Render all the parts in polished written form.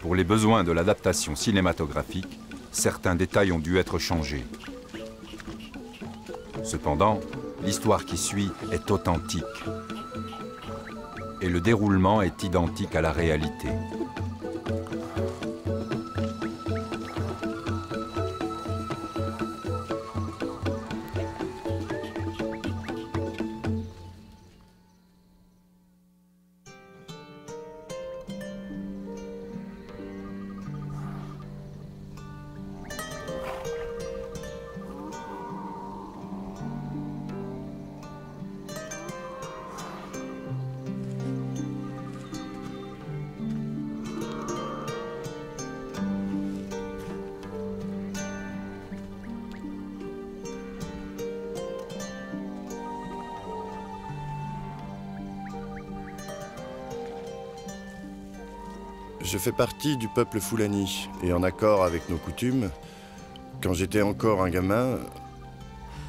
Pour les besoins de l'adaptation cinématographique, certains détails ont dû être changés. Cependant, l'histoire qui suit est authentique et le déroulement est identique à la réalité. Je fais partie du peuple Fulani, et en accord avec nos coutumes, quand j'étais encore un gamin,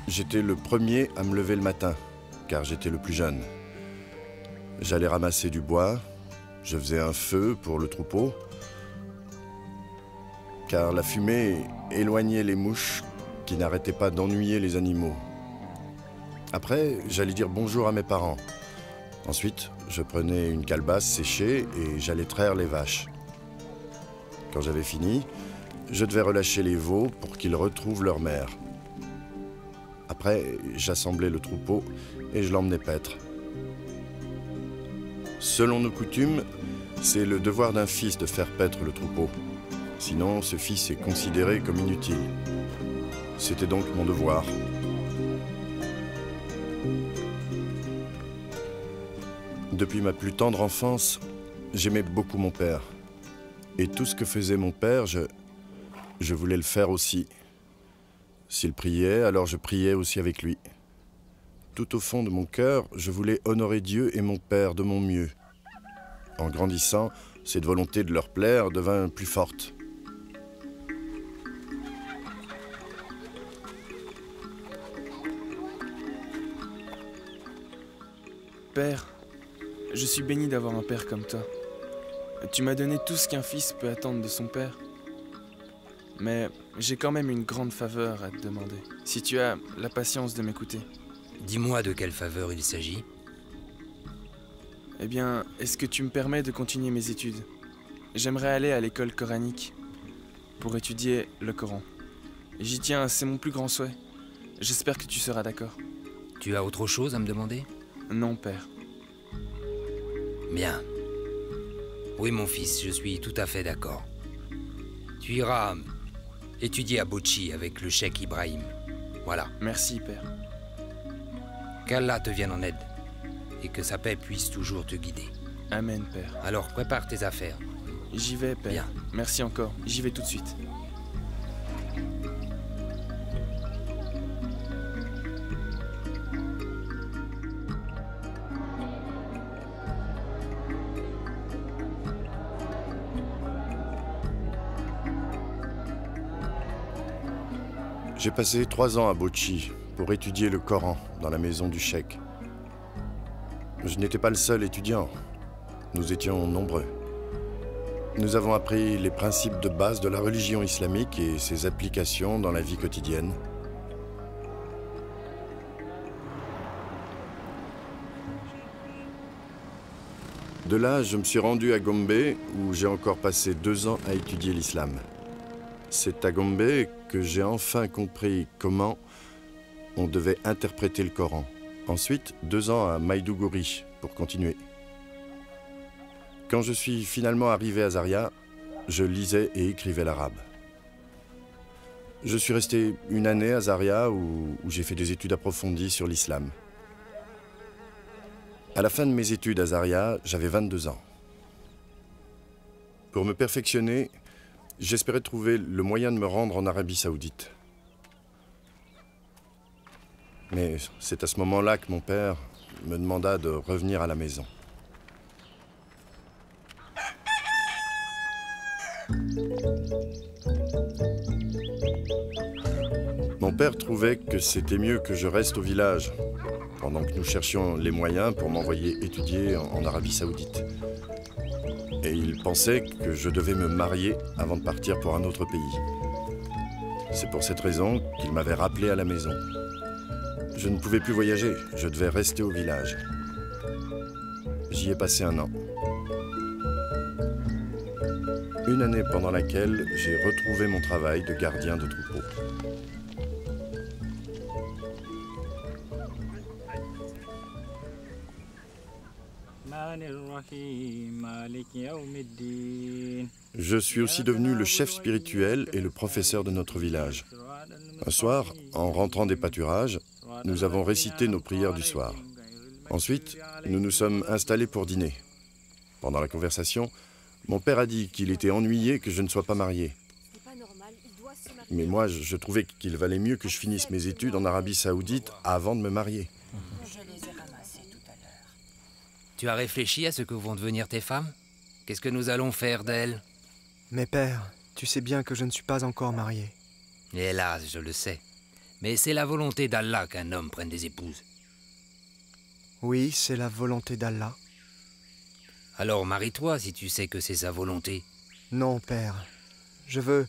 j'étais le premier à me lever le matin, car j'étais le plus jeune. J'allais ramasser du bois, je faisais un feu pour le troupeau, car la fumée éloignait les mouches qui n'arrêtaient pas d'ennuyer les animaux. Après, j'allais dire bonjour à mes parents. Ensuite, je prenais une calebasse séchée et j'allais traire les vaches. Quand j'avais fini, je devais relâcher les veaux pour qu'ils retrouvent leur mère. Après, j'assemblais le troupeau et je l'emmenais paître. Selon nos coutumes, c'est le devoir d'un fils de faire paître le troupeau. Sinon, ce fils est considéré comme inutile. C'était donc mon devoir. Depuis ma plus tendre enfance, j'aimais beaucoup mon père. Et tout ce que faisait mon père, je voulais le faire aussi. S'il priait, alors je priais aussi avec lui. Tout au fond de mon cœur, je voulais honorer Dieu et mon père de mon mieux. En grandissant, cette volonté de leur plaire devint plus forte. Père, je suis béni d'avoir un père comme toi. Tu m'as donné tout ce qu'un fils peut attendre de son père. Mais j'ai quand même une grande faveur à te demander, si tu as la patience de m'écouter. Dis-moi de quelle faveur il s'agit. Eh bien, est-ce que tu me permets de continuer mes études? J'aimerais aller à l'école coranique pour étudier le Coran. J'y tiens, c'est mon plus grand souhait. J'espère que tu seras d'accord. Tu as autre chose à me demander? Non, père. Bien. Oui, mon fils, je suis tout à fait d'accord. Tu iras étudier à Bochi avec le cheikh Ibrahim. Voilà. Merci, père. Qu'Allah te vienne en aide et que sa paix puisse toujours te guider. Amen, père. Alors, prépare tes affaires. J'y vais, père. Bien. Merci encore. J'y vais tout de suite. J'ai passé 3 ans à Bochi pour étudier le Coran dans la maison du cheikh. Je n'étais pas le seul étudiant. Nous étions nombreux. Nous avons appris les principes de base de la religion islamique et ses applications dans la vie quotidienne. De là, je me suis rendu à Gombe, où j'ai encore passé 2 ans à étudier l'islam. C'est à Gombe que j'ai enfin compris comment on devait interpréter le Coran. Ensuite, 2 ans à Maïdougouri pour continuer. Quand je suis finalement arrivé à Zaria, je lisais et écrivais l'arabe. Je suis resté 1 année à Zaria où j'ai fait des études approfondies sur l'islam. À la fin de mes études à Zaria, j'avais 22 ans. Pour me perfectionner, j'espérais trouver le moyen de me rendre en Arabie Saoudite. Mais c'est à ce moment-là que mon père me demanda de revenir à la maison. Mon père trouvait que c'était mieux que je reste au village, pendant que nous cherchions les moyens pour m'envoyer étudier en Arabie Saoudite. et il pensait que je devais me marier avant de partir pour un autre pays. C'est pour cette raison qu'il m'avait rappelé à la maison. Je ne pouvais plus voyager, je devais rester au village. J'y ai passé 1 an. Une année pendant laquelle j'ai retrouvé mon travail de gardien de troupeau. Je suis aussi devenu le chef spirituel et le professeur de notre village. Un soir, en rentrant des pâturages, nous avons récité nos prières du soir. Ensuite, nous nous sommes installés pour dîner. Pendant la conversation, mon père a dit qu'il était ennuyé que je ne sois pas marié. Mais moi, je trouvais qu'il valait mieux que je finisse mes études en Arabie Saoudite avant de me marier. Tu as réfléchi à ce que vont devenir tes femmes? Qu'est-ce que nous allons faire d'elles? Mais père, tu sais bien que je ne suis pas encore marié. Hélas, je le sais. Mais c'est la volonté d'Allah qu'un homme prenne des épouses. Oui, c'est la volonté d'Allah. Alors marie-toi si tu sais que c'est sa volonté. Non, père. Je veux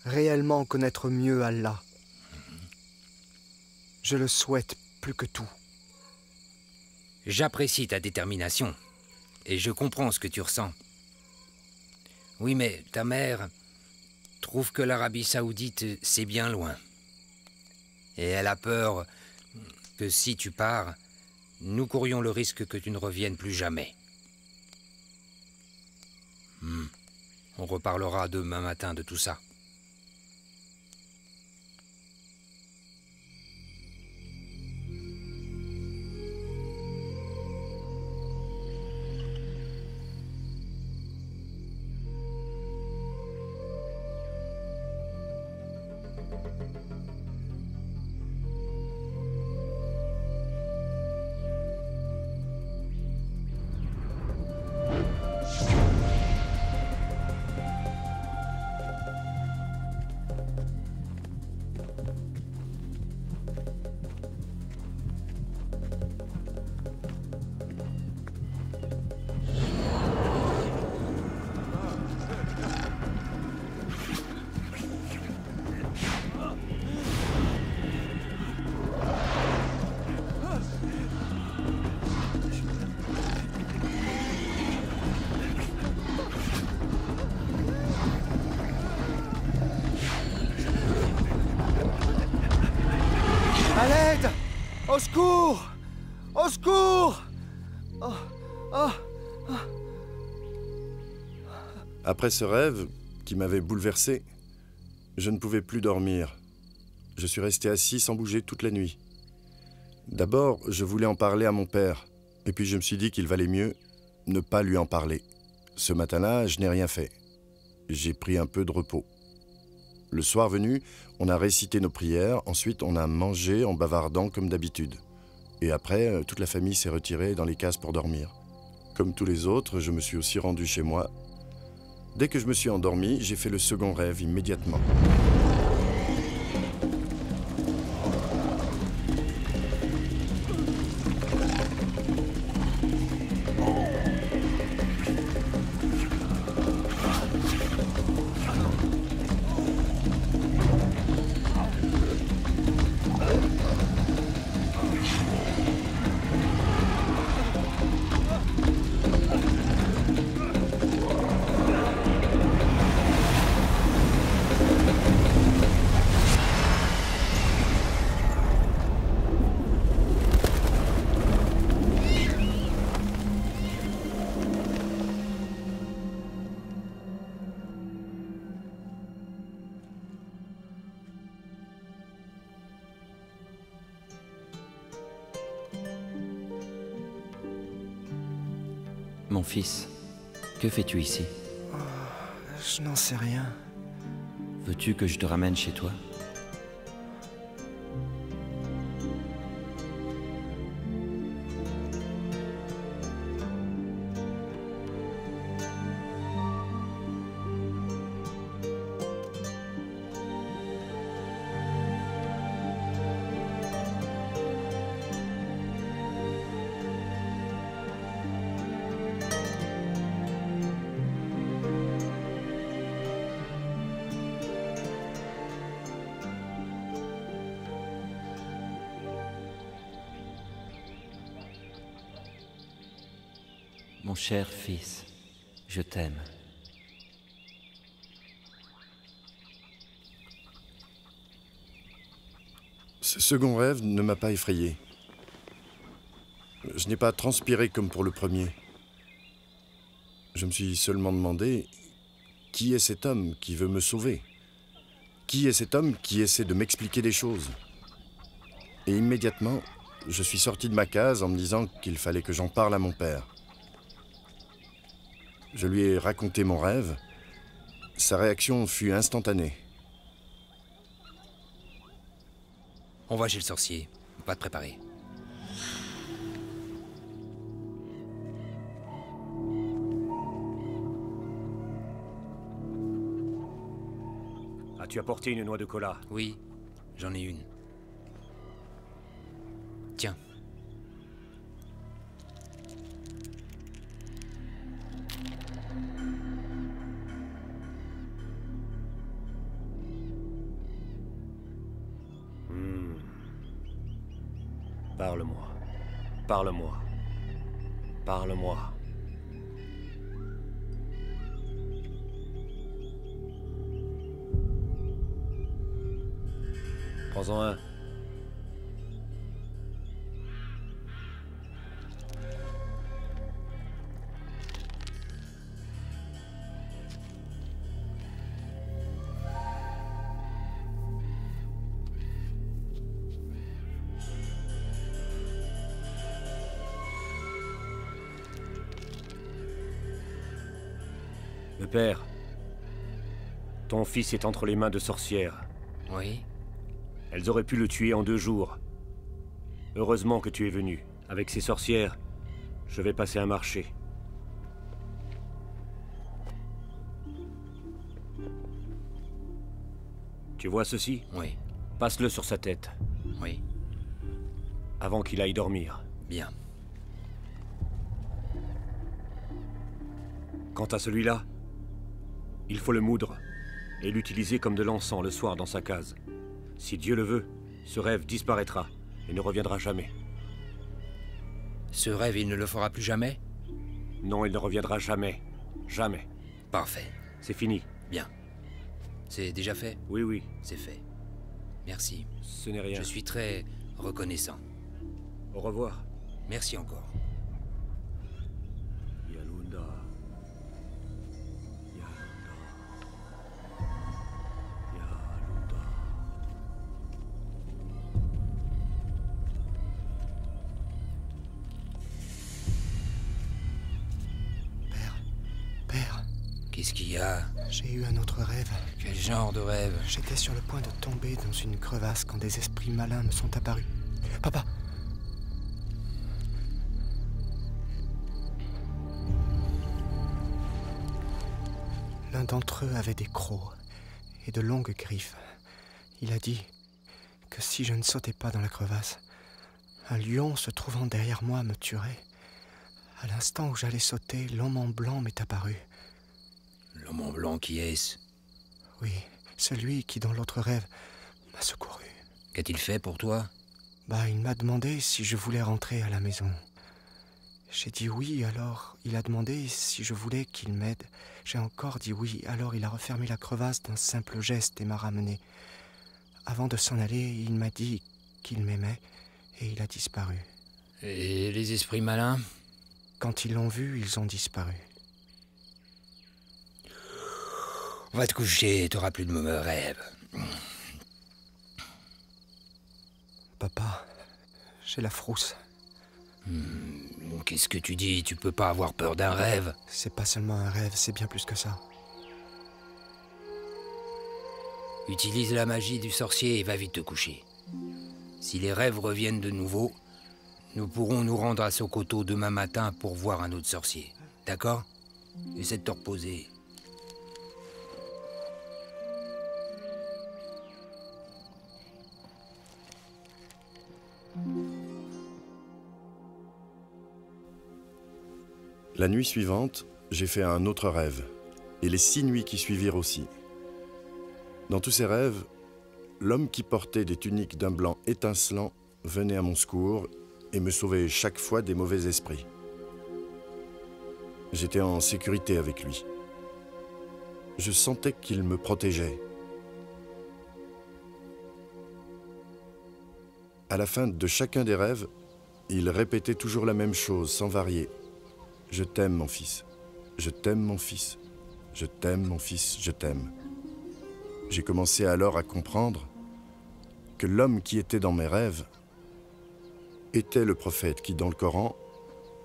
réellement connaître mieux Allah. Je le souhaite plus que tout. J'apprécie ta détermination. Et je comprends ce que tu ressens. Oui, mais ta mère trouve que l'Arabie Saoudite, c'est bien loin. Et elle a peur que si tu pars, nous courions le risque que tu ne reviennes plus jamais. On reparlera demain matin de tout ça. À l'aide! Au secours! Au secours! Après ce rêve, qui m'avait bouleversé, je ne pouvais plus dormir. Je suis resté assis sans bouger toute la nuit. D'abord, je voulais en parler à mon père, et puis je me suis dit qu'il valait mieux ne pas lui en parler. Ce matin-là, je n'ai rien fait. J'ai pris un peu de repos. Le soir venu, on a récité nos prières, ensuite on a mangé en bavardant comme d'habitude. Et après, toute la famille s'est retirée dans les cases pour dormir. Comme tous les autres, je me suis aussi rendu chez moi. Dès que je me suis endormi, j'ai fait le second rêve immédiatement. Mon fils, que fais-tu ici? Je n'en sais rien. Veux-tu que je te ramène chez toi? Mon cher fils, je t'aime. Ce second rêve ne m'a pas effrayé. Je n'ai pas transpiré comme pour le premier. Je me suis seulement demandé, qui est cet homme qui veut me sauver? Qui est cet homme qui essaie de m'expliquer des choses? Et immédiatement, je suis sorti de ma case en me disant qu'il fallait que j'en parle à mon père. Je lui ai raconté mon rêve. Sa réaction fut instantanée. On va chez le sorcier. Va te préparer. As-tu apporté une noix de cola? Oui, j'en ai une. Tiens. Parle-moi. Parle-moi. Parle-moi. Prends-en un. Le père, ton fils est entre les mains de sorcières. Oui. Elles auraient pu le tuer en 2 jours. Heureusement que tu es venu. Avec ces sorcières, je vais passer un marché. Tu vois ceci? Oui. Passe-le sur sa tête, Oui. avant qu'il aille dormir. Bien. Quant à celui-là, il faut le moudre et l'utiliser comme de l'encens le soir dans sa case. Si Dieu le veut, ce rêve disparaîtra et ne reviendra jamais. Ce rêve, il ne le fera plus jamais? Non, il ne reviendra jamais. Jamais. Parfait. C'est fini. Bien. C'est déjà fait? Oui, oui. C'est fait. Merci. Ce n'est rien. Je suis très reconnaissant. Au revoir. Merci encore. Yalunda. Père, Qu'est-ce qu'il y a? j'ai eu un autre rêve. Quel genre de rêve? J'étais sur le point de tomber dans une crevasse quand des esprits malins me sont apparus. Papa! L'un d'entre eux avait des crocs et de longues griffes. Il a dit que si je ne sautais pas dans la crevasse, un lion se trouvant derrière moi me tuerait. À l'instant où j'allais sauter, l'homme en blanc m'est apparu. L'homme en blanc, qui est-ce? Oui, celui qui, dans l'autre rêve, m'a secouru. Qu'a-t-il fait pour toi? Il m'a demandé si je voulais rentrer à la maison. J'ai dit oui, alors il a demandé si je voulais qu'il m'aide. J'ai encore dit oui, alors il a refermé la crevasse d'un simple geste et m'a ramené. Avant de s'en aller, il m'a dit qu'il m'aimait et il a disparu. Et les esprits malins? Quand ils l'ont vu, ils ont disparu. Va te coucher, t'auras plus de mauvais rêves. Papa, j'ai la frousse. Qu'est-ce que tu dis? Tu peux pas avoir peur d'un rêve? C'est pas seulement un rêve, c'est bien plus que ça. Utilise la magie du sorcier et va vite te coucher. Si les rêves reviennent de nouveau, nous pourrons nous rendre à Sokoto demain matin pour voir un autre sorcier. D'accord? Essaie de te reposer. La nuit suivante, j'ai fait un autre rêve, et les 6 nuits qui suivirent aussi. Dans tous ces rêves, l'homme qui portait des tuniques d'un blanc étincelant venait à mon secours et me sauvait chaque fois des mauvais esprits. J'étais en sécurité avec lui. Je sentais qu'il me protégeait. À la fin de chacun des rêves, il répétait toujours la même chose, sans varier. « Je t'aime, mon fils. Je t'aime, mon fils. Je t'aime, mon fils. Je t'aime. » J'ai commencé alors à comprendre que l'homme qui était dans mes rêves était le prophète qui, dans le Coran,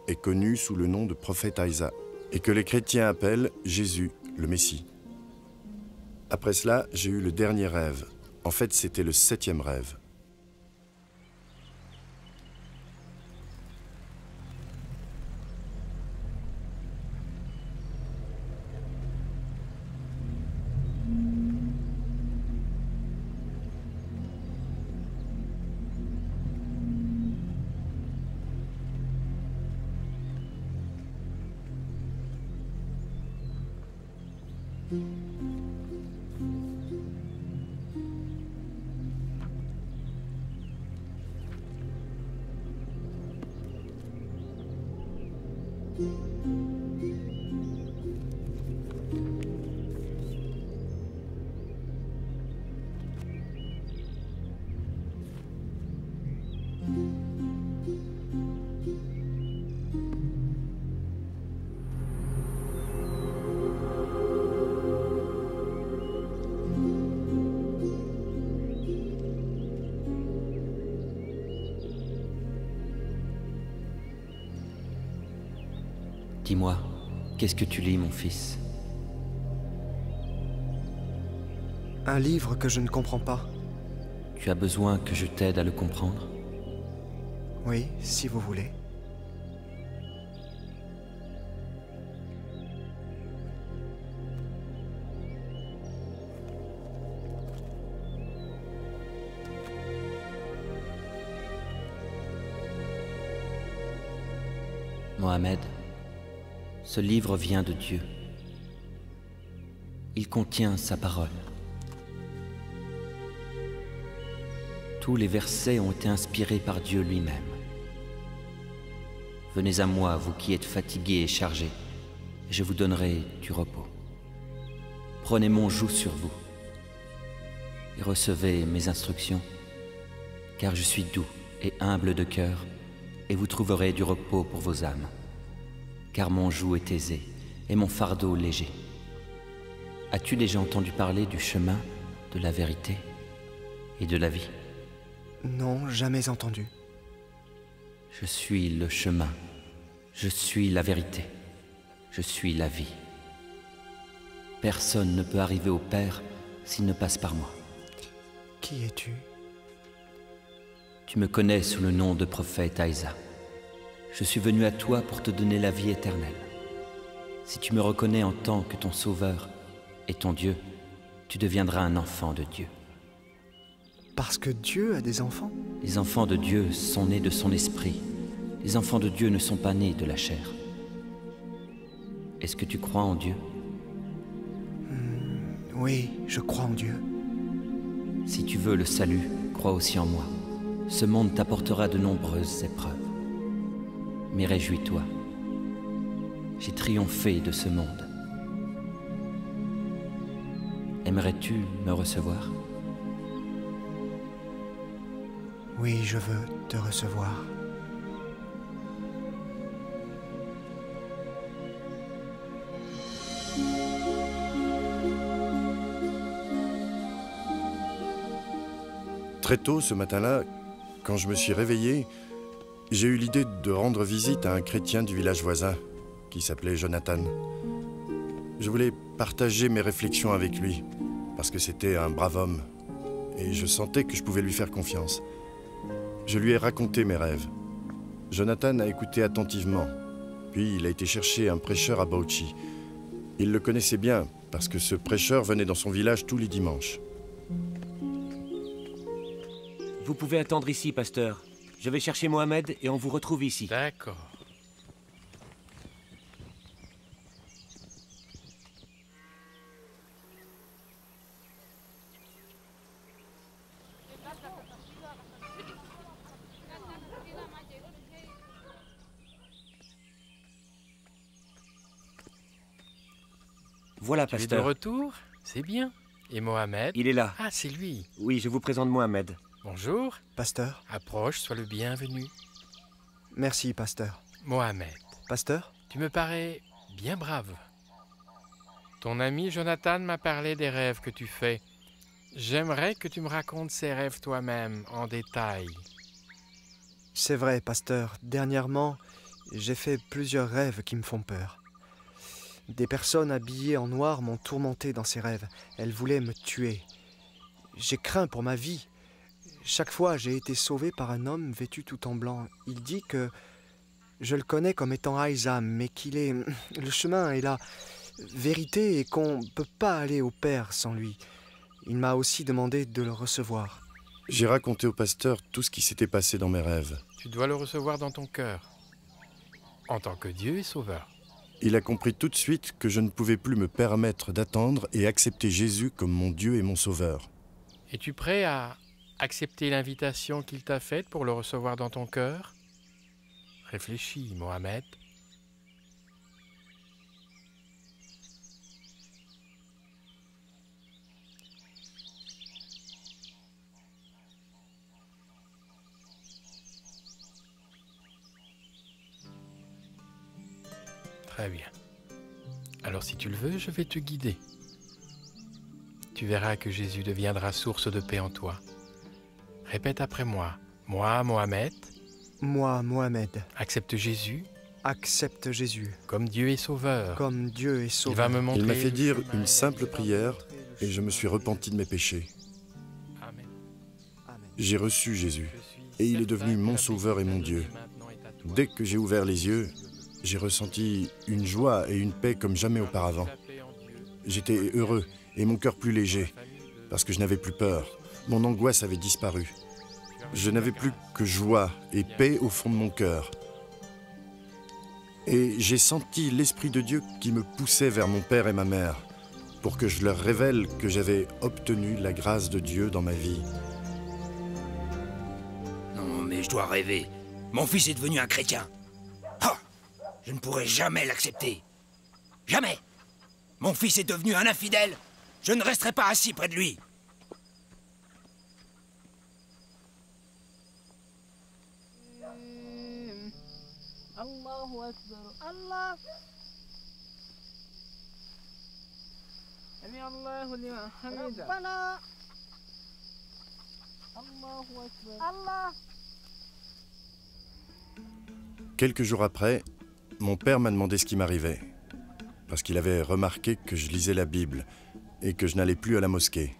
est connu sous le nom de prophète Isa, et que les chrétiens appellent Jésus, le Messie. Après cela, j'ai eu le dernier rêve. En fait, c'était le 7e rêve. Dis-moi, qu'est-ce que tu lis, mon fils? Un livre que je ne comprends pas. Tu as besoin que je t'aide à le comprendre? Oui, si vous voulez. Mohamed, ce livre vient de Dieu. Il contient sa parole. Tous les versets ont été inspirés par Dieu lui-même. Venez à moi, vous qui êtes fatigués et chargés, et je vous donnerai du repos. Prenez mon joug sur vous et recevez mes instructions, car je suis doux et humble de cœur, et vous trouverez du repos pour vos âmes, car mon joug est aisé et mon fardeau léger. As-tu déjà entendu parler du chemin, de la vérité et de la vie? Non, jamais entendu. Je suis le chemin, je suis la vérité, je suis la vie. Personne ne peut arriver au Père s'il ne passe par moi. Qui es-tu? Tu me connais sous le nom de prophète Isa. Je suis venu à toi pour te donner la vie éternelle. Si tu me reconnais en tant que ton sauveur et ton Dieu, tu deviendras un enfant de Dieu. Parce que Dieu a des enfants? Les enfants de Dieu sont nés de son esprit. Les enfants de Dieu ne sont pas nés de la chair. Est-ce que tu crois en Dieu? Oui, je crois en Dieu. Si tu veux le salut, crois aussi en moi. Ce monde t'apportera de nombreuses épreuves. Mais réjouis-toi. J'ai triomphé de ce monde. Aimerais-tu me recevoir? Oui, je veux te recevoir. Très tôt ce matin-là, quand je me suis réveillé, j'ai eu l'idée de rendre visite à un chrétien du village voisin qui s'appelait Jonathan. Je voulais partager mes réflexions avec lui parce que c'était un brave homme et je sentais que je pouvais lui faire confiance. Je lui ai raconté mes rêves. Jonathan a écouté attentivement, puis il a été chercher un prêcheur à Bauchi. Il le connaissait bien parce que ce prêcheur venait dans son village tous les dimanches. Vous pouvez attendre ici, pasteur. Je vais chercher Mohamed et on vous retrouve ici. D'accord. Voilà, Tu es de pasteur. retour? C'est bien. Et Mohamed? Il est là. Ah, c'est lui. Oui, je vous présente Mohamed. Bonjour. Pasteur? Approche, sois le bienvenu. Merci, pasteur. Mohamed, Pasteur? tu me parais bien brave. Ton ami Jonathan m'a parlé des rêves que tu fais. J'aimerais que tu me racontes ces rêves toi-même, en détail. C'est vrai, pasteur. Dernièrement, j'ai fait plusieurs rêves qui me font peur. Des personnes habillées en noir m'ont tourmenté dans ces rêves. Elles voulaient me tuer. J'ai craint pour ma vie. Chaque fois, j'ai été sauvé par un homme vêtu tout en blanc. Il dit que je le connais comme étant Aïsam, mais qu'il est... Le chemin est la vérité et qu'on ne peut pas aller au Père sans lui. Il m'a aussi demandé de le recevoir. J'ai raconté au pasteur tout ce qui s'était passé dans mes rêves. Tu dois le recevoir dans ton cœur, en tant que Dieu et Sauveur. Il a compris tout de suite que je ne pouvais plus me permettre d'attendre et accepter Jésus comme mon Dieu et mon Sauveur. Es-tu prêt à accepter l'invitation qu'il t'a faite pour le recevoir dans ton cœur? Réfléchis, Mohamed. Très bien. Alors si tu le veux, je vais te guider. Tu verras que Jésus deviendra source de paix en toi. Répète après moi. Moi, Mohamed, Moi, Mohamed, accepte Jésus accepte Jésus comme Dieu et Sauveur. comme Dieu et Il Sauveur. va me montrer Il m'a fait le dire chemin une et la simple vie. prière et je me suis repenti de mes péchés. Amen. Amen. J'ai reçu Jésus. Je suis Et il est certain devenu que mon la sauveur et mon bénédiction Dieu. maintenant est à toi. Dès que j'ai ouvert les yeux, j'ai ressenti une joie et une paix comme jamais auparavant. La paix en Dieu. J'étais heureux et mon cœur plus léger parce que je n'avais plus peur. Mon angoisse avait disparu. Je n'avais plus que joie et paix au fond de mon cœur. Et j'ai senti l'Esprit de Dieu qui me poussait vers mon père et ma mère pour que je leur révèle que j'avais obtenu la grâce de Dieu dans ma vie. Non, mais je dois rêver. Mon fils est devenu un chrétien. Ah! Je ne pourrai jamais l'accepter. Jamais! Mon fils est devenu un infidèle. Je ne resterai pas assis près de lui. الله أكبر الله سمع الله لمن حمده ربنا الله أكبر الله. Quelques jours après, mon père m'a demandé ce qui m'arrivait, parce qu'il avait remarqué que je lisais la Bible et que je n'allais plus à la mosquée.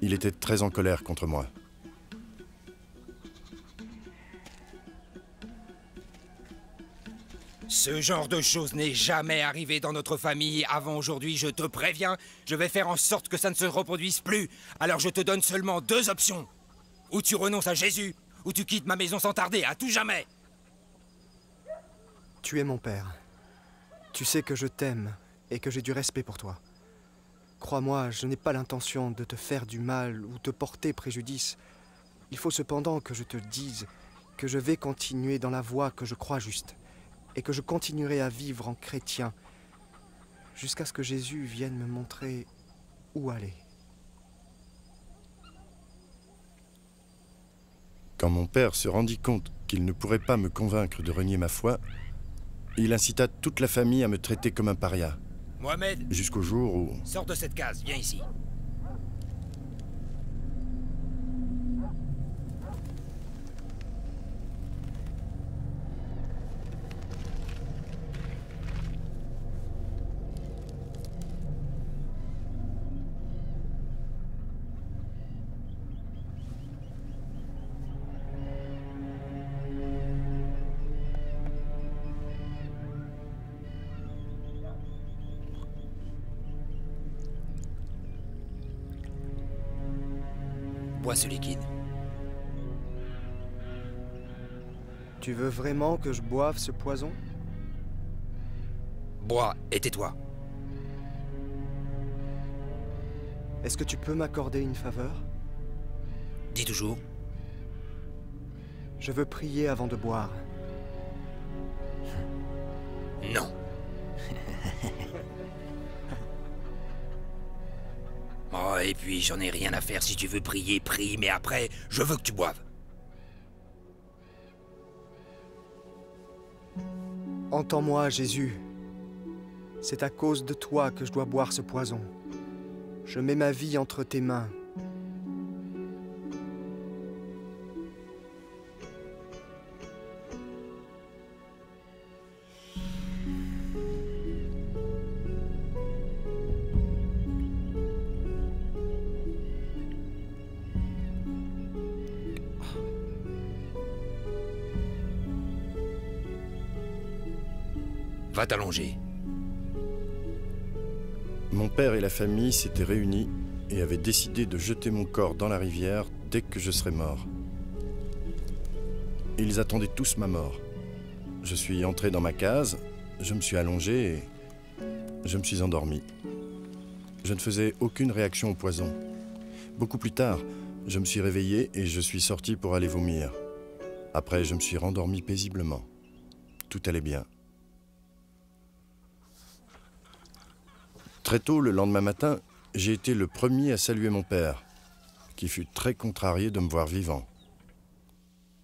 Il était très en colère contre moi. Ce genre de choses n'est jamais arrivé dans notre famille avant aujourd'hui, je te préviens. Je vais faire en sorte que ça ne se reproduise plus. Alors je te donne seulement 2 options. Ou tu renonces à Jésus, ou tu quittes ma maison sans tarder, à tout jamais. Tu es mon père. Tu sais que je t'aime et que j'ai du respect pour toi. Crois-moi, je n'ai pas l'intention de te faire du mal ou te porter préjudice. Il faut cependant que je te dise que je vais continuer dans la voie que je crois juste et que je continuerai à vivre en chrétien jusqu'à ce que Jésus vienne me montrer où aller. Quand mon père se rendit compte qu'il ne pourrait pas me convaincre de renier ma foi, il incita toute la famille à me traiter comme un paria, Mohamed, jusqu'au jour où... sors de cette case, viens ici. Bois ce liquide. Tu veux vraiment que je boive ce poison? Bois et tais-toi. Est-ce que tu peux m'accorder une faveur? Dis toujours. Je veux prier avant de boire. Non. Oh, et puis j'en ai rien à faire. Si tu veux prier, prie, mais après, je veux que tu boives. Entends-moi, Jésus. C'est à cause de toi que je dois boire ce poison. Je mets ma vie entre tes mains. Va t'allonger. Mon père et la famille s'étaient réunis et avaient décidé de jeter mon corps dans la rivière dès que je serais mort. Ils attendaient tous ma mort. Je suis entré dans ma case, je me suis allongé et je me suis endormi. Je ne faisais aucune réaction au poison. Beaucoup plus tard, je me suis réveillé et je suis sorti pour aller vomir. Après, je me suis rendormi paisiblement. Tout allait bien. Très tôt, le lendemain matin, j'ai été le premier à saluer mon père, qui fut très contrarié de me voir vivant.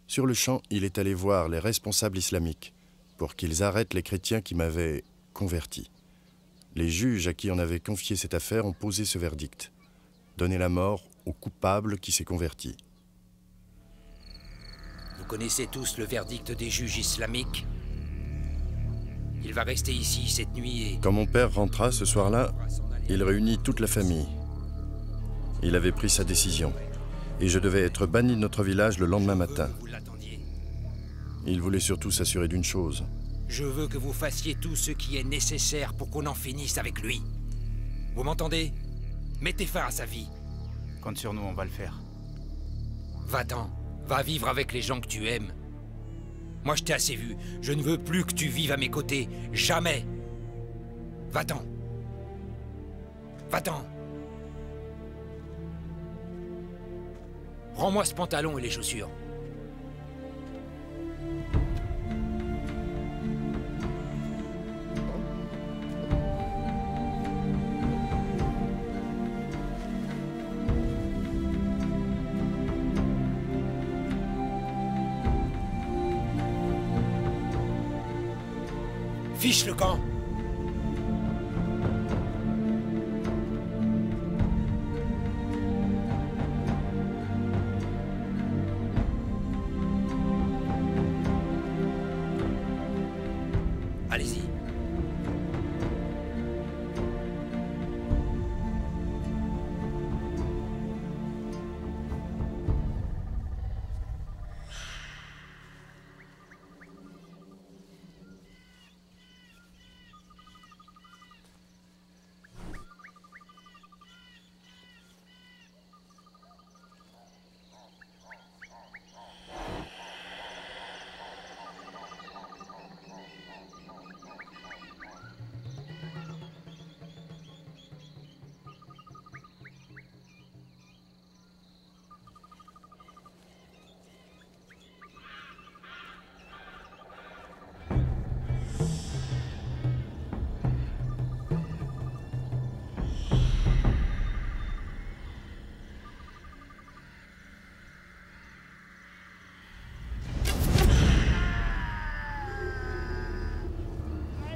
Sur le champ, il est allé voir les responsables islamiques pour qu'ils arrêtent les chrétiens qui m'avaient converti. Les juges à qui on avait confié cette affaire ont posé ce verdict: donner la mort au coupable qui s'est converti. Vous connaissez tous le verdict des juges islamiques? Il va rester ici cette nuit et... Quand mon père rentra ce soir-là, il réunit toute la famille. Il avait pris sa décision et je devais être banni de notre village le lendemain matin. Il voulait surtout s'assurer d'une chose. Je veux que vous fassiez tout ce qui est nécessaire pour qu'on en finisse avec lui. Vous m'entendez? Mettez fin à sa vie. Compte sur nous, on va le faire. Va-t'en. Va vivre avec les gens que tu aimes. Moi, je t'ai assez vu. Je ne veux plus que tu vives à mes côtés. Jamais. Va-t'en. Va-t'en. Rends-moi ce pantalon et les chaussures. Fiche le camp. Allez-y.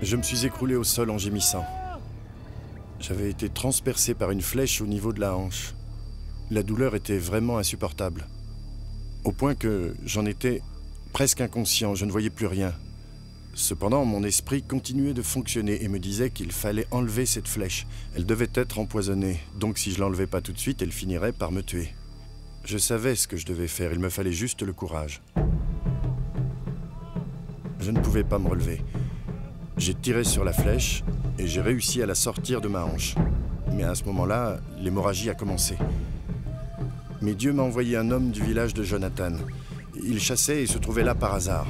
Je me suis écroulé au sol en gémissant. J'avais été transpercé par une flèche au niveau de la hanche. La douleur était vraiment insupportable. Au point que j'en étais presque inconscient, je ne voyais plus rien. Cependant, mon esprit continuait de fonctionner et me disait qu'il fallait enlever cette flèche. Elle devait être empoisonnée, donc si je l'enlevais pas tout de suite, elle finirait par me tuer. Je savais ce que je devais faire, il me fallait juste le courage. Je ne pouvais pas me relever. J'ai tiré sur la flèche et j'ai réussi à la sortir de ma hanche. Mais à ce moment-là, l'hémorragie a commencé. Mais Dieu m'a envoyé un homme du village de Jonathan. Il chassait et se trouvait là par hasard.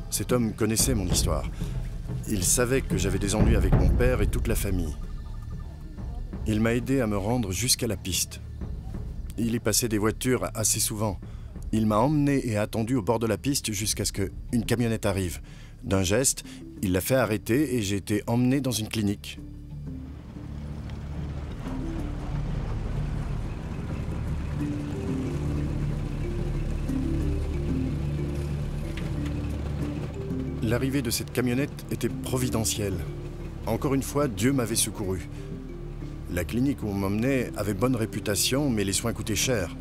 Cet homme connaissait mon histoire. Il savait que j'avais des ennuis avec mon père et toute la famille. Il m'a aidé à me rendre jusqu'à la piste. Il y passait des voitures assez souvent. Il m'a emmené et attendu au bord de la piste jusqu'à ce qu'une camionnette arrive. D'un geste, Il l'a fait arrêter et j'ai été emmené dans une clinique. L'arrivée de cette camionnette était providentielle. Encore une fois, Dieu m'avait secouru. La clinique où on m'emmenait avait bonne réputation, mais les soins coûtaient cher.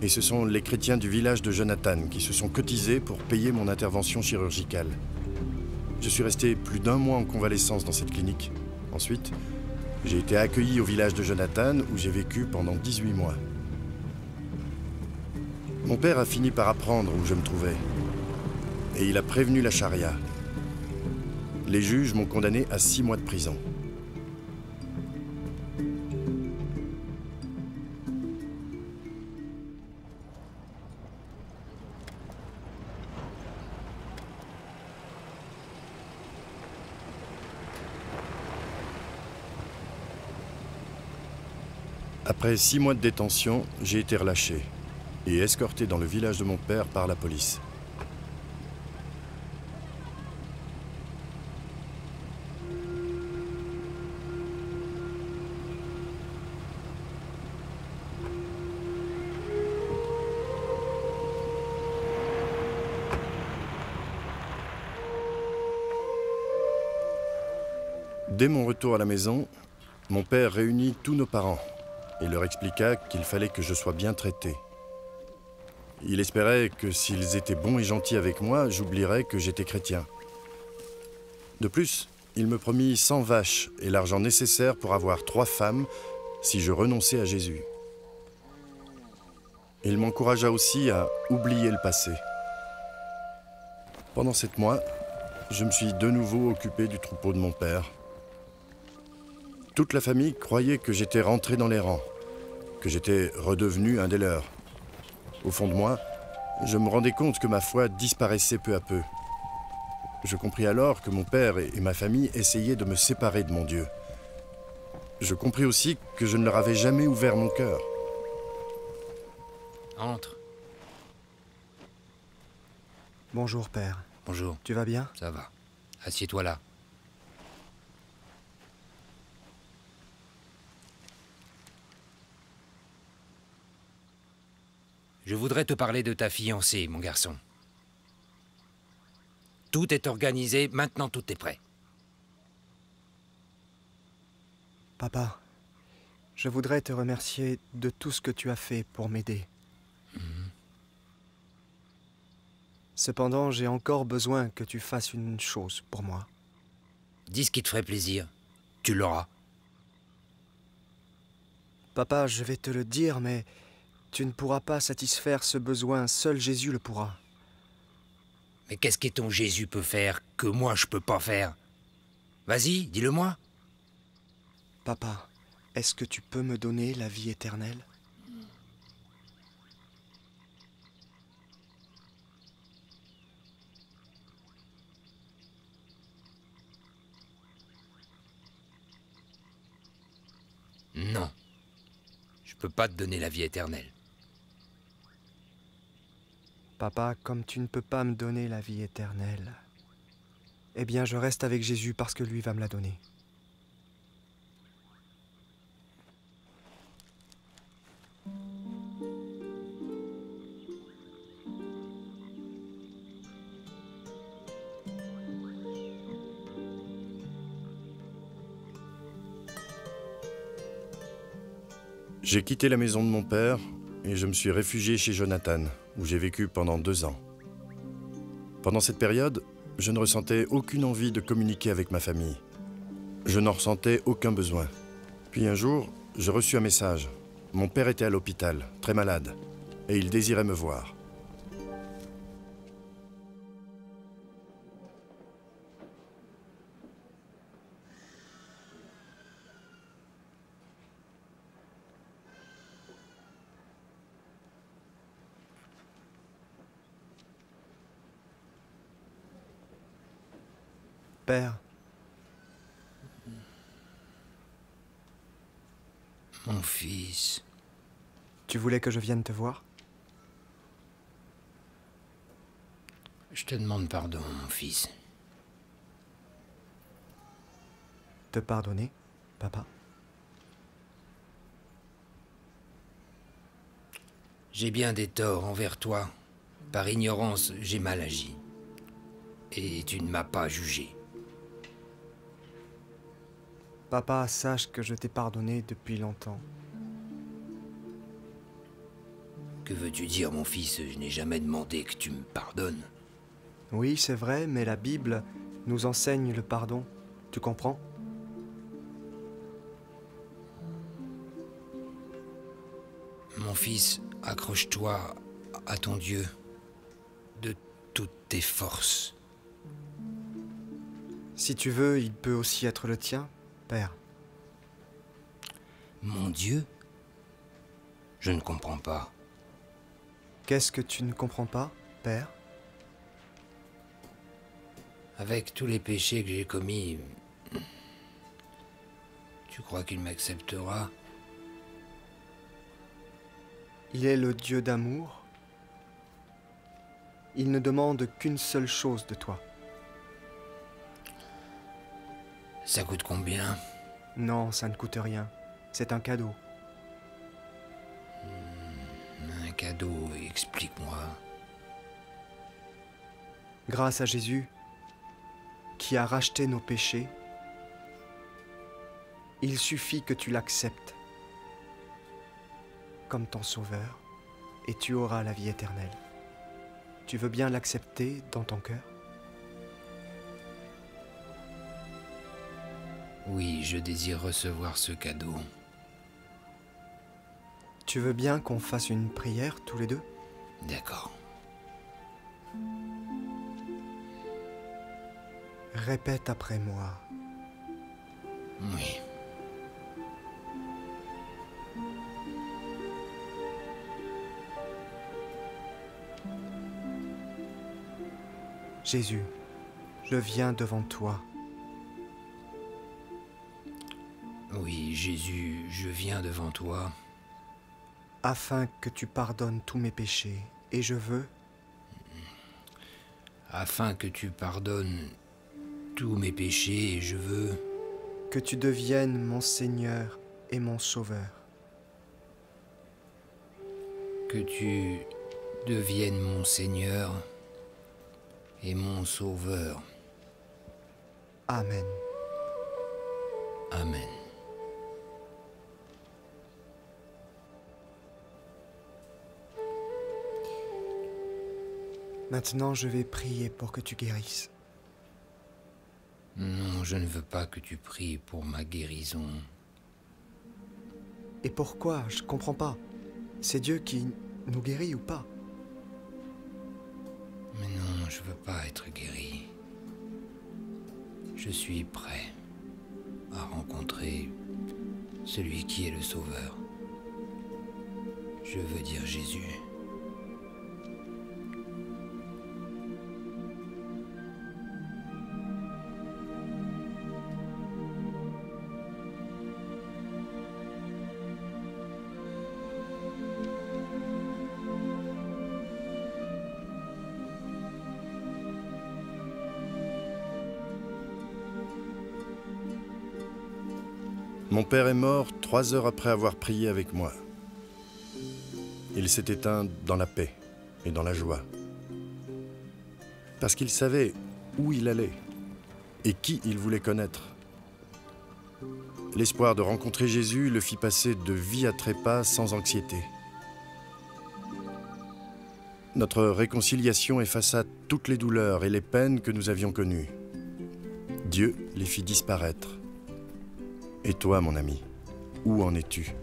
Et ce sont les chrétiens du village de Jonathan qui se sont cotisés pour payer mon intervention chirurgicale. Je suis resté plus d'1 mois en convalescence dans cette clinique. Ensuite, j'ai été accueilli au village de Jonathan où j'ai vécu pendant 18 mois. Mon père a fini par apprendre où je me trouvais. Et il a prévenu la charia. Les juges m'ont condamné à 6 mois de prison. Après 6 mois de détention, j'ai été relâché et escorté dans le village de mon père par la police. Dès mon retour à la maison, mon père réunit tous nos parents et leur expliqua qu'il fallait que je sois bien traité. Il espérait que s'ils étaient bons et gentils avec moi, j'oublierais que j'étais chrétien. De plus, il me promit 100 vaches et l'argent nécessaire pour avoir 3 femmes si je renonçais à Jésus. Il m'encouragea aussi à oublier le passé. Pendant 7 mois, je me suis de nouveau occupé du troupeau de mon père. Toute la famille croyait que j'étais rentré dans les rangs, que j'étais redevenu un des leurs. Au fond de moi, je me rendais compte que ma foi disparaissait peu à peu. Je compris alors que mon père et ma famille essayaient de me séparer de mon Dieu. Je compris aussi que je ne leur avais jamais ouvert mon cœur. Entre. Bonjour, père. Bonjour. Tu vas bien? Ça va. Assieds-toi là. Je voudrais te parler de ta fiancée, mon garçon. Tout est organisé, maintenant tout est prêt. Papa, je voudrais te remercier de tout ce que tu as fait pour m'aider. Cependant, j'ai encore besoin que tu fasses une chose pour moi. Dis ce qui te ferait plaisir. Tu l'auras. Papa, je vais te le dire, mais tu ne pourras pas satisfaire ce besoin. Seul Jésus le pourra. Mais qu'est-ce que ton Jésus peut faire que moi je peux pas faire? Vas-y, dis-le-moi. Papa, est-ce que tu peux me donner la vie éternelle? Non. Je peux pas te donner la vie éternelle. Papa, comme tu ne peux pas me donner la vie éternelle, eh bien je reste avec Jésus parce que lui va me la donner. J'ai quitté la maison de mon père et je me suis réfugié chez Jonathan, où j'ai vécu pendant 2 ans. Pendant cette période, je ne ressentais aucune envie de communiquer avec ma famille. Je n'en ressentais aucun besoin. Puis un jour, je reçus un message. Mon père était à l'hôpital, très malade, et il désirait me voir. Père. Mon fils. Tu voulais que je vienne te voir? Je te demande pardon, mon fils. te pardonner, papa? J'ai bien des torts envers toi. Par ignorance, j'ai mal agi. Et tu ne m'as pas jugé. Papa, sache que je t'ai pardonné depuis longtemps. Que veux-tu dire, mon fils? Je n'ai jamais demandé que tu me pardonnes. Oui, c'est vrai, mais la Bible nous enseigne le pardon. Tu comprends? Mon fils, accroche-toi à ton Dieu de toutes tes forces. Si tu veux, il peut aussi être le tien, Père. Mon Dieu? Je ne comprends pas. Qu'est-ce que tu ne comprends pas, Père? Avec tous les péchés que j'ai commis, tu crois qu'il m'acceptera? Il est le Dieu d'amour. Il ne demande qu'une seule chose de toi. Ça coûte combien? Non, ça ne coûte rien. C'est un cadeau. Un cadeau, explique-moi. Grâce à Jésus, qui a racheté nos péchés, il suffit que tu l'acceptes comme ton sauveur et tu auras la vie éternelle. Tu veux bien l'accepter dans ton cœur? Oui, je désire recevoir ce cadeau. Tu veux bien qu'on fasse une prière tous les deux? D'accord. Répète après moi. Oui. Jésus, je viens devant toi. Oui, Jésus, je viens devant toi. Afin que tu pardonnes tous mes péchés, et je veux... Afin que tu pardonnes tous mes péchés, et je veux... Que tu deviennes mon Seigneur et mon Sauveur. Que tu deviennes mon Seigneur et mon Sauveur. Amen. Amen. Maintenant, je vais prier pour que tu guérisses. Non, je ne veux pas que tu pries pour ma guérison. Et pourquoi? Je comprends pas. C'est Dieu qui nous guérit ou pas? Mais non, je veux pas être guéri. Je suis prêt à rencontrer celui qui est le Sauveur. Je veux dire Jésus. Mon père est mort 3 heures après avoir prié avec moi. Il s'est éteint dans la paix et dans la joie. Parce qu'il savait où il allait et qui il voulait connaître. L'espoir de rencontrer Jésus le fit passer de vie à trépas sans anxiété. Notre réconciliation effaça toutes les douleurs et les peines que nous avions connues. Dieu les fit disparaître. Et toi, mon ami, où en es-tu?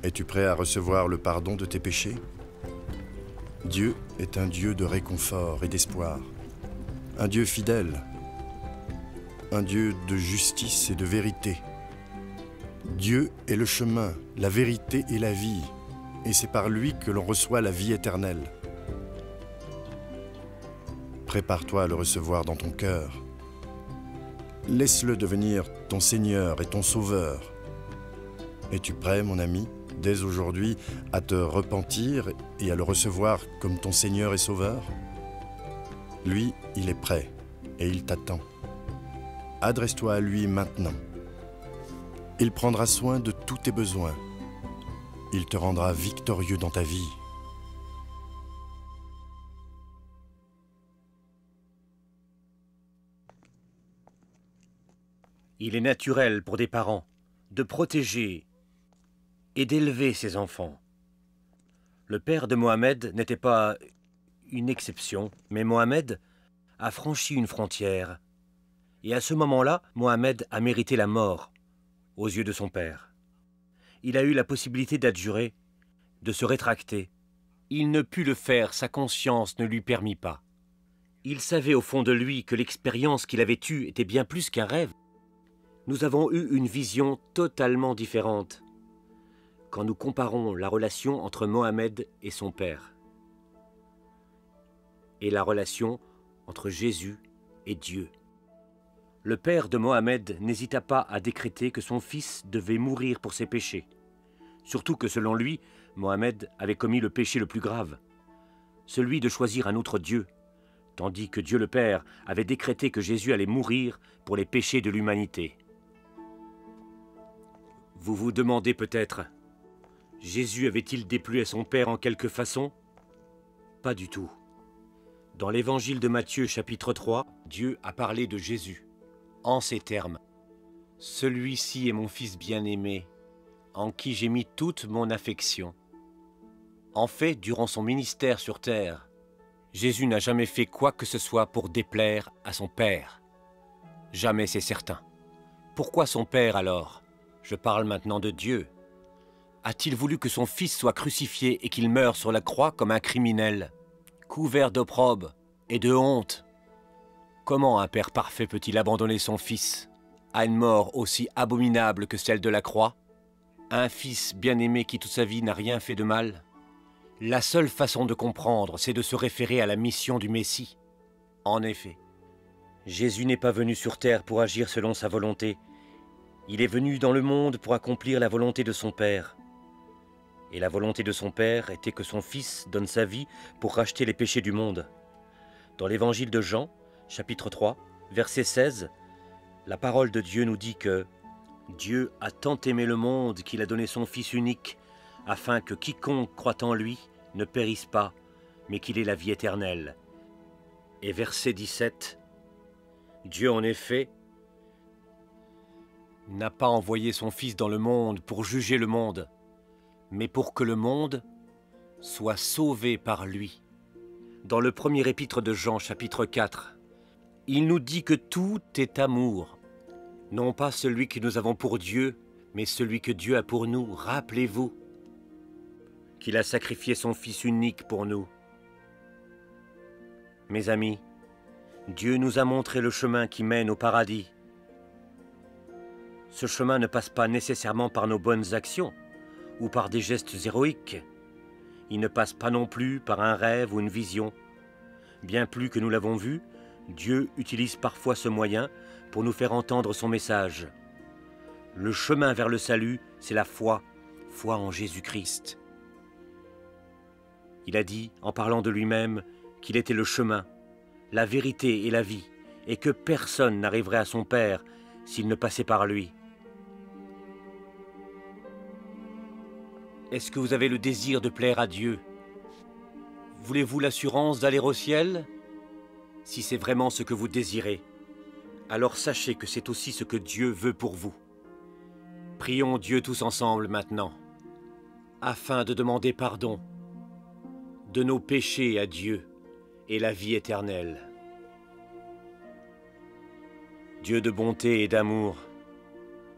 Es-tu prêt à recevoir le pardon de tes péchés? Dieu est un Dieu de réconfort et d'espoir, un Dieu fidèle, un Dieu de justice et de vérité. Dieu est le chemin, la vérité et la vie, et c'est par lui que l'on reçoit la vie éternelle. Prépare-toi à le recevoir dans ton cœur. Laisse-le devenir ton Seigneur et ton Sauveur. Es-tu prêt, mon ami, dès aujourd'hui, à te repentir et à le recevoir comme ton Seigneur et Sauveur? Lui, il est prêt et il t'attend. adresse-toi à lui maintenant. Il prendra soin de tous tes besoins. Il te rendra victorieux dans ta vie. Il est naturel pour des parents de protéger et d'élever ses enfants. Le père de Mohamed n'était pas une exception, mais Mohamed a franchi une frontière. Et à ce moment-là, Mohamed a mérité la mort aux yeux de son père. Il a eu la possibilité d'adjurer, de se rétracter. Il ne put le faire, sa conscience ne lui permit pas. Il savait au fond de lui que l'expérience qu'il avait eue était bien plus qu'un rêve. Nous avons eu une vision totalement différente quand nous comparons la relation entre Mohamed et son père et la relation entre Jésus et Dieu. Le père de Mohamed n'hésita pas à décréter que son fils devait mourir pour ses péchés, surtout que selon lui, Mohamed avait commis le péché le plus grave, celui de choisir un autre Dieu, tandis que Dieu le Père avait décrété que Jésus allait mourir pour les péchés de l'humanité. Vous vous demandez peut-être, Jésus avait-il déplu à son Père en quelque façon? Pas du tout. Dans l'évangile de Matthieu chapitre 3, Dieu a parlé de Jésus, en ces termes. « Celui-ci est mon Fils bien-aimé, en qui j'ai mis toute mon affection. » En fait, durant son ministère sur terre, Jésus n'a jamais fait quoi que ce soit pour déplaire à son Père. Jamais, c'est certain. Pourquoi son Père alors? Je parle maintenant de Dieu. A-t-il voulu que son Fils soit crucifié et qu'il meure sur la croix comme un criminel, couvert d'opprobre et de honte? Comment un Père parfait peut-il abandonner son Fils à une mort aussi abominable que celle de la croix? Un Fils bien-aimé qui toute sa vie n'a rien fait de mal? La seule façon de comprendre, c'est de se référer à la mission du Messie. En effet, Jésus n'est pas venu sur terre pour agir selon sa volonté. Il est venu dans le monde pour accomplir la volonté de son Père. Et la volonté de son Père était que son Fils donne sa vie pour racheter les péchés du monde. Dans l'évangile de Jean, chapitre 3, verset 16, la parole de Dieu nous dit que Dieu a tant aimé le monde qu'il a donné son Fils unique, afin que quiconque croit en lui ne périsse pas, mais qu'il ait la vie éternelle. Et verset 17, Dieu en effet n'a pas envoyé son Fils dans le monde pour juger le monde, mais pour que le monde soit sauvé par lui. Dans le premier épître de Jean, chapitre 4, il nous dit que tout est amour, non pas celui que nous avons pour Dieu, mais celui que Dieu a pour nous. Rappelez-vous qu'il a sacrifié son Fils unique pour nous. Mes amis, Dieu nous a montré le chemin qui mène au paradis. Ce chemin ne passe pas nécessairement par nos bonnes actions ou par des gestes héroïques. Il ne passe pas non plus par un rêve ou une vision. Bien plus que nous l'avons vu, Dieu utilise parfois ce moyen pour nous faire entendre son message. Le chemin vers le salut, c'est la foi, foi en Jésus-Christ. Il a dit, en parlant de lui-même, qu'il était le chemin, la vérité et la vie, et que personne n'arriverait à son Père s'il ne passait par lui. Est-ce que vous avez le désir de plaire à Dieu? Voulez-vous l'assurance d'aller au ciel? Si c'est vraiment ce que vous désirez, alors sachez que c'est aussi ce que Dieu veut pour vous. Prions Dieu tous ensemble maintenant, afin de demander pardon de nos péchés à Dieu et la vie éternelle. Dieu de bonté et d'amour,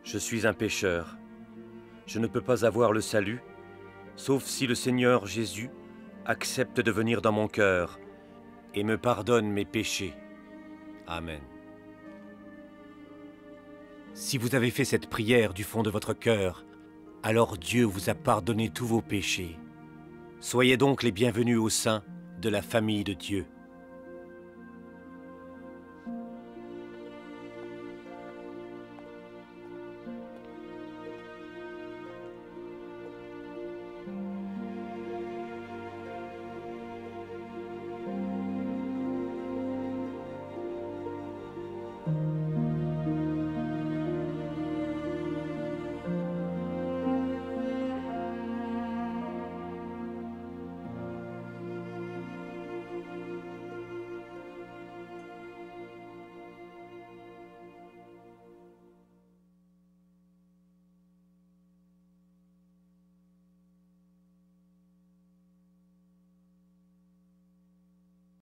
je suis un pécheur. Je ne peux pas avoir le salut, sauf si le Seigneur Jésus accepte de venir dans mon cœur et me pardonne mes péchés. Amen. Si vous avez fait cette prière du fond de votre cœur, alors Dieu vous a pardonné tous vos péchés. Soyez donc les bienvenus au sein de la famille de Dieu.